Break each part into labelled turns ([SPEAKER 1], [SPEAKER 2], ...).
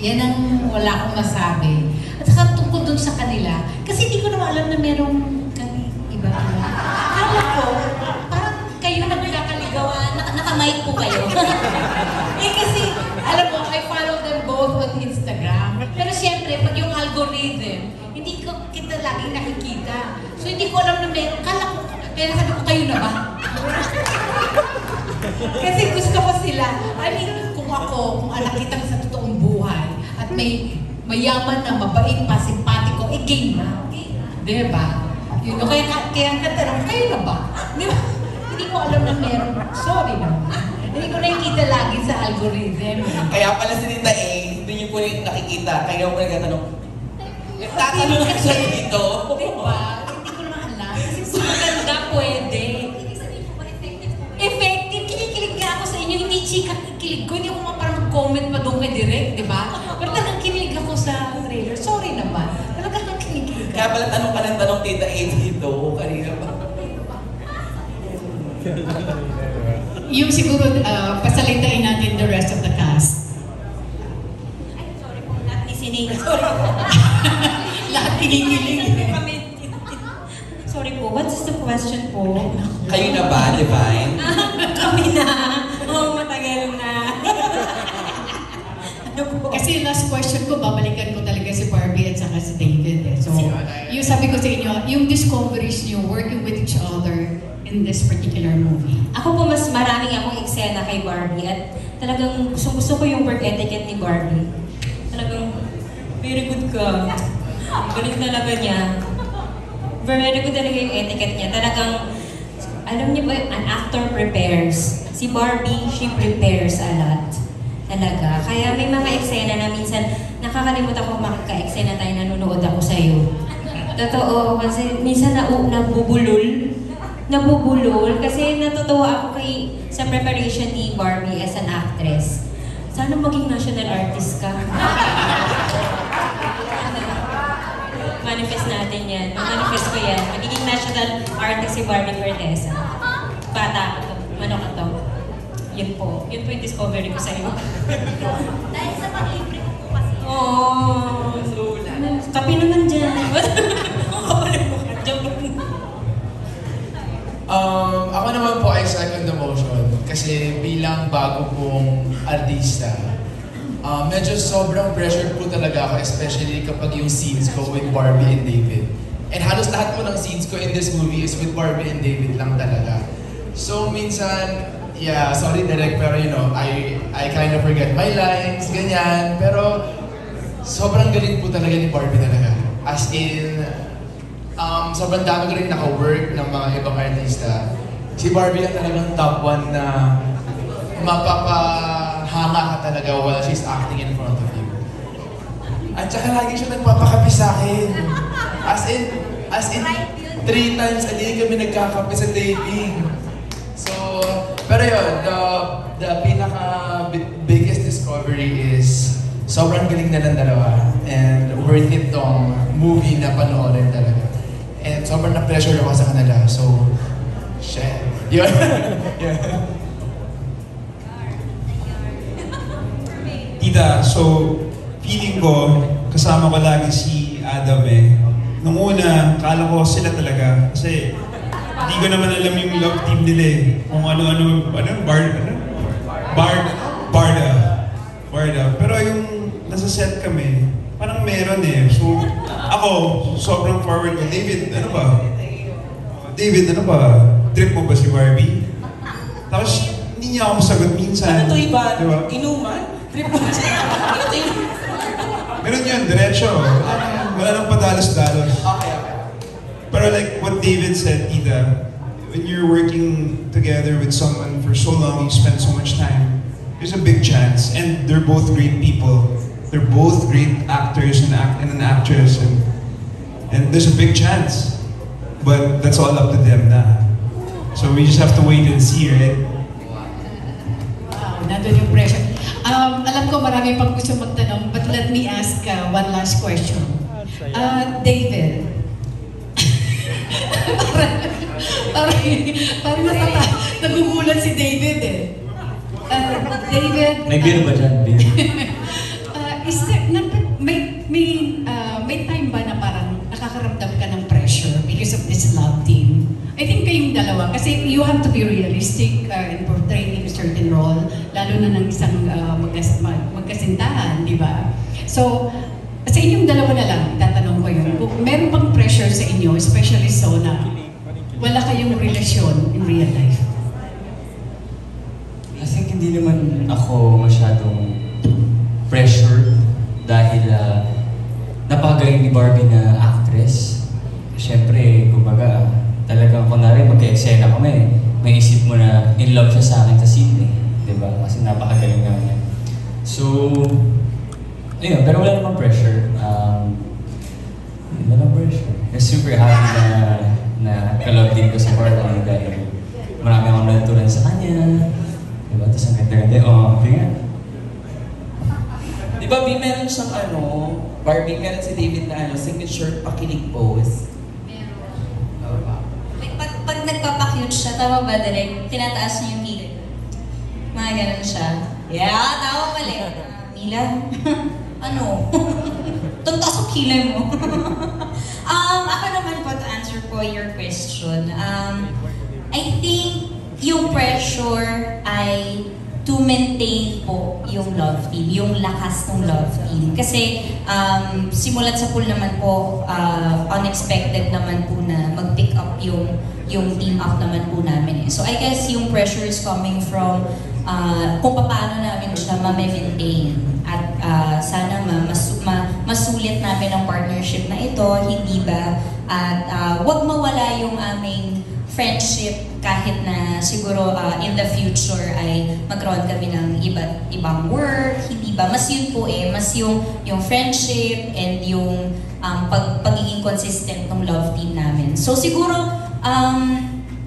[SPEAKER 1] Yan ang wala akong masabi. At saka tungkol dun sa kanila, kasi hindi ko naman alam na merong iba. Alam ko, parang kayo nagkakaligawan,
[SPEAKER 2] Nakamike po kayo.
[SPEAKER 1] eh kasi, alam mo, I follow them both on Instagram. Pero siyempre, pag yung algorithm, hindi ko kita laging nakikita. So hindi ko alam na meron. Kala ko, kaya sabi ko, kayo na ba? Kasi gusto ko sila. I mean, kung anak kitang sa totoong buhay, at may mayaman na, mabait pa, simpatiko, eh game na. Diba? Yun, kaya ang katanong, kayo na ba? Diba? Hindi ko alam na meron. Sorry naman. Hindi ko nakikita lagi sa algorithm.
[SPEAKER 3] Kaya pala si Tita A, hindi niyo po nakikita. Kaya po nagtatanong, tatanong ka siya dito.
[SPEAKER 1] Diba? Hindi ko naman alam. Kasi sa maganda pwede. Effective. Kinikilig nga ako sa inyo. Hindi chika kikilig ko. Hindi ako parang mag-comment pa doon kay direct, diba? Pero talagang kinilig ako sa trailer. Sorry naman. Talagang kinikilig ako.
[SPEAKER 3] Kaya pala tanong ka ng tanong Tita A dito. Kanina pa.
[SPEAKER 4] Yung siguro, pasalitain natin the rest of the cast.
[SPEAKER 2] Ay, sorry po, lahat ni Sining. Sorry po.
[SPEAKER 4] Lahat kinikilig.
[SPEAKER 2] Sorry po, what is the question po?
[SPEAKER 3] Kayo na ba, Divine?
[SPEAKER 2] Kami na. Oo, matagal na. Ano po?
[SPEAKER 4] Kasi last question ko, babalikan ko talaga si Barbie at saka si David. So, yung sabi ko sa inyo, yung discoveries nyo, working with each other in this particular movie.
[SPEAKER 2] Ako po, mas maraming akong eksena kay Barbie at talagang gusto ko yung work etiquette ni Barbie. Talagang, very good ka. Galing talaga niya. Very good talaga yung etiquette niya. Talagang, alam niyo ba, an actor prepares. Si Barbie, she prepares a lot. Talaga. Kaya may mga eksena na minsan, nakakalimutan ko makaka-eksena tayo, nanonood ako sa'yo. Totoo, kasi minsan nabubulol kasi natutuwa ako sa preparation ni Barbie as an actress. Sana maging national artist ka. Manifest natin yan. Manifest ko yan. Magiging national artist si Barbie Fortesa. Bata ka to. Ano ka to? Yun po. Yun po yung discovery ko sa iyo.
[SPEAKER 5] Dahil sa pag-libre ko po kasi.
[SPEAKER 2] Oh, kapi naman dyan.
[SPEAKER 6] Ako naman po ay second the motion kasi bilang bago pong artista, medyo sobrang pressure po talaga ako, especially kapag yung scenes ko with Barbie and David. And halos lahat po ng scenes ko in this movie is with Barbie and David lang talaga. So minsan, yeah, sorry direct, pero you know, I kind of forget my lines, ganyan. Pero sobrang galing po talaga ni Barbie talaga. As in, sobrang dami ko rin naka-work ng mga ibang artista. Si Barbie lang talagang top 1 na mapapahanga ka talaga while she's acting in front of you. At saka lagi siya nagpapakape sa akin. As in, 3 times a day kami nagkakape sa taping. So, pero yun, the pinaka-biggest discovery is sobrang galing na ng dalawa. And worth it tong movie na panoorin talaga. And sobrang na-pressure ako sa kanila. So, shit. Yun. Yeah.
[SPEAKER 7] Tita, so feeling ko, kasama ko lagi si Adam eh. Nung una, kala ko sila talaga. Kasi hindi ko naman alam yung love team nila eh. Kung Barda. Pero yung nasa set kami, parang meron eh. So, ako, sobrang forward ko. David, ano ba? Trip mo ba si Barbie? Tapos, hindi niya ako masagot minsan.
[SPEAKER 3] Ano to iba?
[SPEAKER 7] Diba?
[SPEAKER 3] Inuman? Trip mo siya? Ano to yun?
[SPEAKER 7] Meron yun, diretso. Wala nang padalos-dalos.
[SPEAKER 3] Okay.
[SPEAKER 7] Pero like what David said, Tita, when you're working together with someone for so long, you spend so much time, there's a big chance. And they're both great people. They're both great actors and an actress. And there's a big chance. But that's all up to them na. So we just have to wait and see, right?
[SPEAKER 4] Wow, nandun yung pressure. Alam ko marami pang gusto magtanong, but let me ask one last question. David. parang nagugulat si David eh. David.
[SPEAKER 3] May beer ba dyan? Beer?
[SPEAKER 4] Is there may time ba na parang nakakaramdam ka ng pressure because of this love team? I think kayong dalawa, kasi you have to be realistic in portraying a certain role, lalo na ng isang magkasintahan, di ba? So, sa inyong dalawa na lang, itatanong ko yun, kung meron bang pressure sa inyo, especially so na wala kayong relasyon in real life?
[SPEAKER 8] I think hindi naman ako masyadong pressure dahil napakagaling ni Barbie na actress. Siyempre, kumbaga, talagang kunwari magka-eksena kami, may isip mo na in love siya sa akin sa scene eh. Diba? Kasi napakagaling nga niya. So, ayun, pero wala namang pressure. Wala namang pressure. I'm super happy na ka-love din ko sa Barbie dahil marami akong natutunan sa kanya. Diba? Tapos ang ganda-ganda, tingnan.
[SPEAKER 3] Di ba, meron siyang Barbie, meron si David na signature pakilig pose.
[SPEAKER 2] Pag nagpapakute siya, tama ba, Direk? Tinataas niya yung kilay. Mga ganun siya. Yeah, tama pala. Mila? Ano? Tuntas ang kilay mo. Ako naman po, to answer po your question. I think yung pressure ay to maintain po yung love team, yung lakas ng love team. Kasi simulat sa pool naman po, unexpected naman po na mag-pick up yung team up naman po namin. So I guess yung pressure is coming from kung paano namin siya ma-maintain. At sana masulit namin ang partnership na ito, hindi ba? At wag mawala yung aming friendship kahit na siguro in the future ay magkaroon kami ng iba't ibang work, hindi ba? Mas yun po mas yung friendship and yung pagiging consistent ng love team namin. So siguro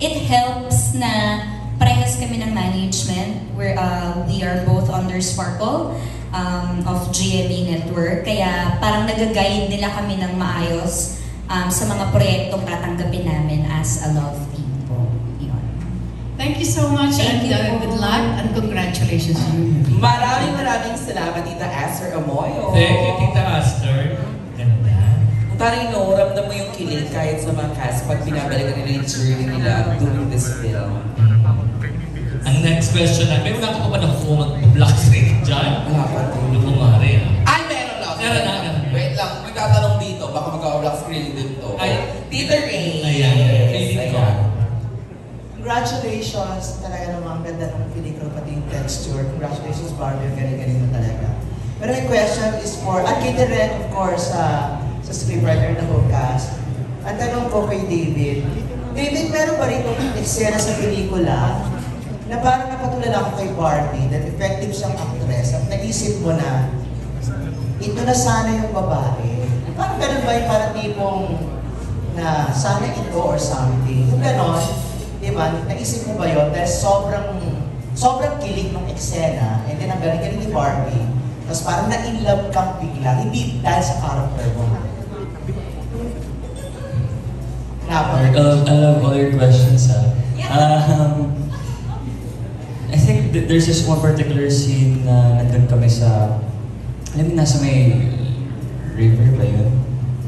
[SPEAKER 2] it helps na parehas kami ng management where we are both under Sparkle of GMA Network. Kaya parang nag-guide nila kami ng maayos sa mga proyektong tatanggapin namin as a love team po. Yun.
[SPEAKER 4] Thank you so much
[SPEAKER 2] Thank
[SPEAKER 4] and
[SPEAKER 2] you.
[SPEAKER 4] good luck and congratulations to you.
[SPEAKER 3] Maraming salamat, Tita Esther Amoyo.
[SPEAKER 9] Thank you, Tita Esther. Ganda.
[SPEAKER 3] Tarino, ramdam mo yung kilig kahit sa mga cast pag binabalikan nila yung journey nila during this film.
[SPEAKER 9] Ang next question na, meron ako pa ba nakukuha mag-block screen dyan?
[SPEAKER 3] Wala pa din.
[SPEAKER 9] Ano kumari
[SPEAKER 3] Ay, meron lang.
[SPEAKER 9] Meron na.
[SPEAKER 3] Wait lang, magtatanong dito. Baka magka-block screen dito.
[SPEAKER 9] Ay,
[SPEAKER 3] Tita Ray.
[SPEAKER 9] Ayan.
[SPEAKER 3] Yes,
[SPEAKER 9] ko.
[SPEAKER 10] Congratulations, talaga namang ganda ng pelikula pati yung texture. Congratulations, Barbie, ang galing-galing mo talaga. Pero my question is for, at kay Direk, of course, sa scriptwriter ng podcast. Ang tanong ko kay David, meron ba rin yung eksena sa pelikula na parang napatulala ako kay Barbie, that effective siyang actress, at naisip mo na, ito na sana yung babae. Parang ganun ba yung parang tipong na sana ito or something? Kung ganon, di ba, naisip mo ba yun? Dahil sobrang kilig ng eksena, and then ang galing-galing ni Barbie, tapos parang na-inlove kang bigla, hindi dahil sa character mo.
[SPEAKER 8] I love all your questions. I think there's just one particular scene na nandun kami sa, alam mo, nasa may river ba yun?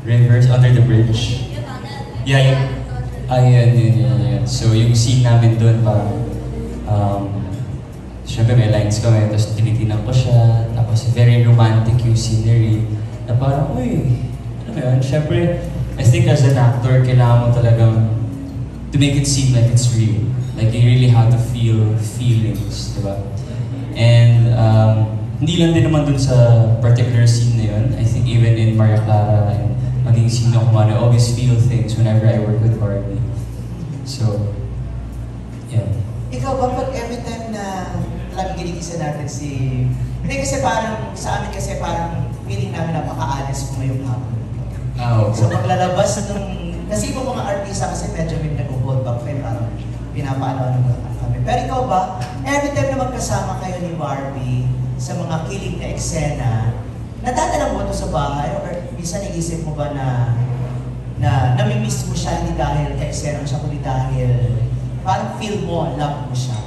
[SPEAKER 8] Rivers under the bridge. Yeah, yun. So yung scene namin dun parang, syempre may lines kami, tapos tinitinan ko siya, tapos very romantic yung scenery, na parang, uy, ano ba yun? Syempre, I think as an actor, kailangan mo talagang to make it seem like it's real. Like you really have to feel feelings, di ba? And hindi lang din naman dun sa particular scene na yun. I think even in Maria Clara and maging scene ako man, I always feel things whenever I work with Barbie. So, yeah.
[SPEAKER 10] Ikaw ba pag every time na lagi ginigisa natin si... Hindi kasi parang, sa amin kasi parang feeling namin napaka-honest kung ngayong hapon. So paglalabas nung... Kasi yung mga artista kasi medyo may nag-hold back pa parang pinapaano kami. Pero ikaw ba, every time na magkasama kayo ni Barbie sa mga kilig na eksena, nadadala mo ito sa bahay? Or minsan naisip mo ba na namimiss mo siya hindi dahil ka-eksena mo siya, kundi dahil parang feel mo, love mo siya?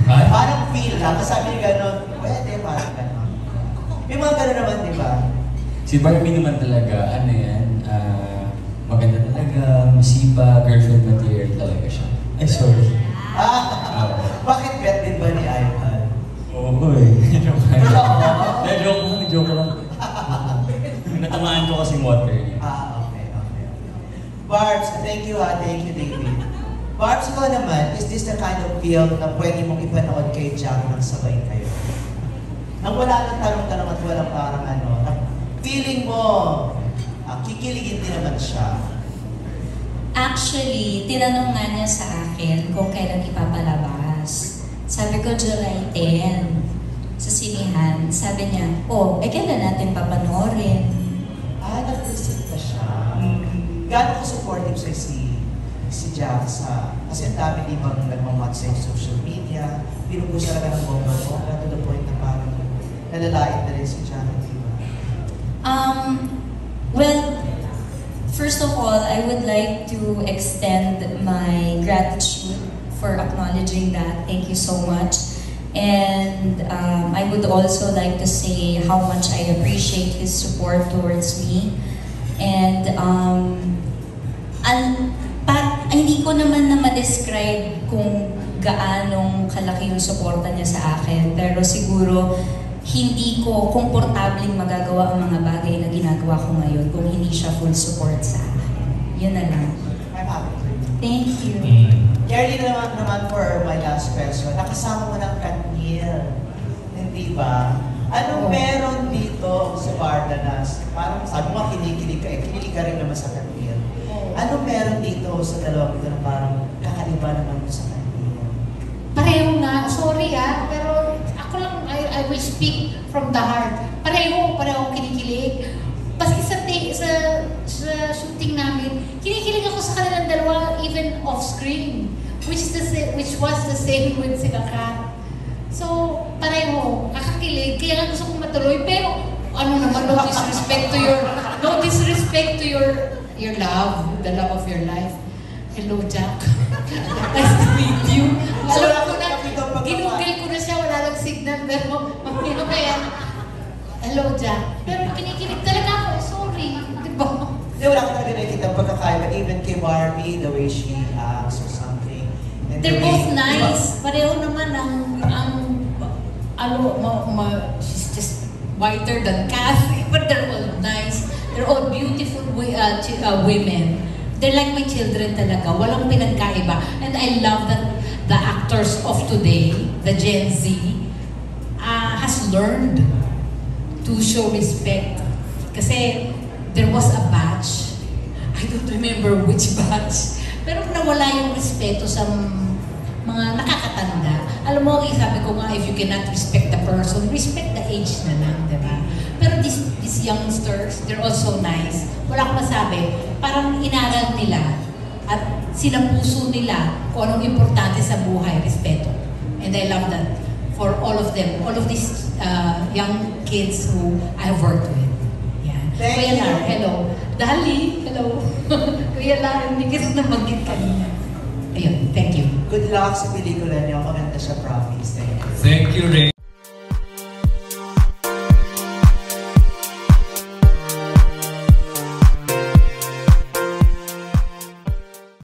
[SPEAKER 10] Parang feel lang, kasabi niya gano'n, pwede, parang gano'n. May mga gano'n naman, di ba?
[SPEAKER 8] Si Barbie naman talaga, ano yan, maganda talaga, masipag, girlfriend material talaga siya. Ay, sorry.
[SPEAKER 10] Bakit bet din ba ni Ivan?
[SPEAKER 8] Oo, joke lang. Natamaan ko kasing water niya.
[SPEAKER 10] Okay. Barbs, thank you David. Barbs, ikaw naman, is this the kind of film na pwede mong ipanood kay Jack nang sabay kayo? Nang wala nang tanong-tanong at walang parang feeling mo, kikiligin din naman siya.
[SPEAKER 2] Actually, tinanong nga niya sa akin kung kailan ipapalabas. Sabi ko, July 10, sa sinihan. Sabi niya, kailan natin papanoorin?
[SPEAKER 10] Nag-visit na siya. Gano'n ko supportive siya si Jack kasi ang dami di bang nagmamatch sa social media, binugo siya talaga ng bongga-bongga to the point na parang nalalait na rin si Jack, di ba?
[SPEAKER 2] Well, first of all, I would like to extend my gratitude for acknowledging that. Thank you so much. And I would also like to say how much I appreciate his support towards me. And hindi ko naman na ma-describe kung gaanong kalaki yung suporta niya sa akin. Pero siguro, hindi ko komportabling magagawa ang mga bagay na ginagawa ko ngayon kung hindi siya full support sa akin. Yun na lang.
[SPEAKER 10] I'm happy for you.
[SPEAKER 2] Thank you.
[SPEAKER 10] Kerly naman for my last question. Nakasama mo ng Katniel, hindi ba? Anong meron dito sa Barda na parang sabi mo kinikilig ka rin naman sa Katniel. Anong meron dito sa dalawang ito na parang kakaiba naman sa Katniel?
[SPEAKER 1] Pareho nga, sorry pero ako lang, I will speak from the heart. Pareho kinikilig. Kasi sa shooting namin, kinikilig ako sa kanilang dalawa even off-screen. Which was the same with sila Kat. So, pareho, kakakilig. Kaya nga gusto kong matuloy. Pero, no disrespect to your love, the love of your life. Hello, Jack. Nice to meet you. Alam ko na, ginugil ko na siya, wala lang signal, pero mamaya. Hello, Jack. Pero kinikilig talaga ako, sorry. Di ba?
[SPEAKER 10] Hindi, wala ko talaga nakikita ang pagkakaiba. Even kay Barbie, the way she acts or something.
[SPEAKER 1] They're both nice. Pareho naman she's just whiter than Kathy, but they're all nice. They're all beautiful women. They're like my children talaga. Walang pinagkaiba. And I love that the actors of today, the Gen Z, has learned to show respect. Kasi there was a batch, I don't remember which batch, pero nawala yung respeto sa mga nakakatanda. Alam mo, sabi ko nga, if you cannot respect the person, respect the age na lang, diba? Pero these youngsters, they're also nice. Wala akong masabi. Parang inaral nila at sinapuso nila kung anong importante sa buhay, respeto. And I love that for all of them, all of these young kids who I have worked with. Yeah. Kuya Lar, hello. Dali, hello. Kuya Lar, hindi kasi nabanggit kanina. Ayun, thank you.
[SPEAKER 10] Good luck sa pelikula niyo. Maganda siya, promise. Thank you.
[SPEAKER 9] Thank you, Ray.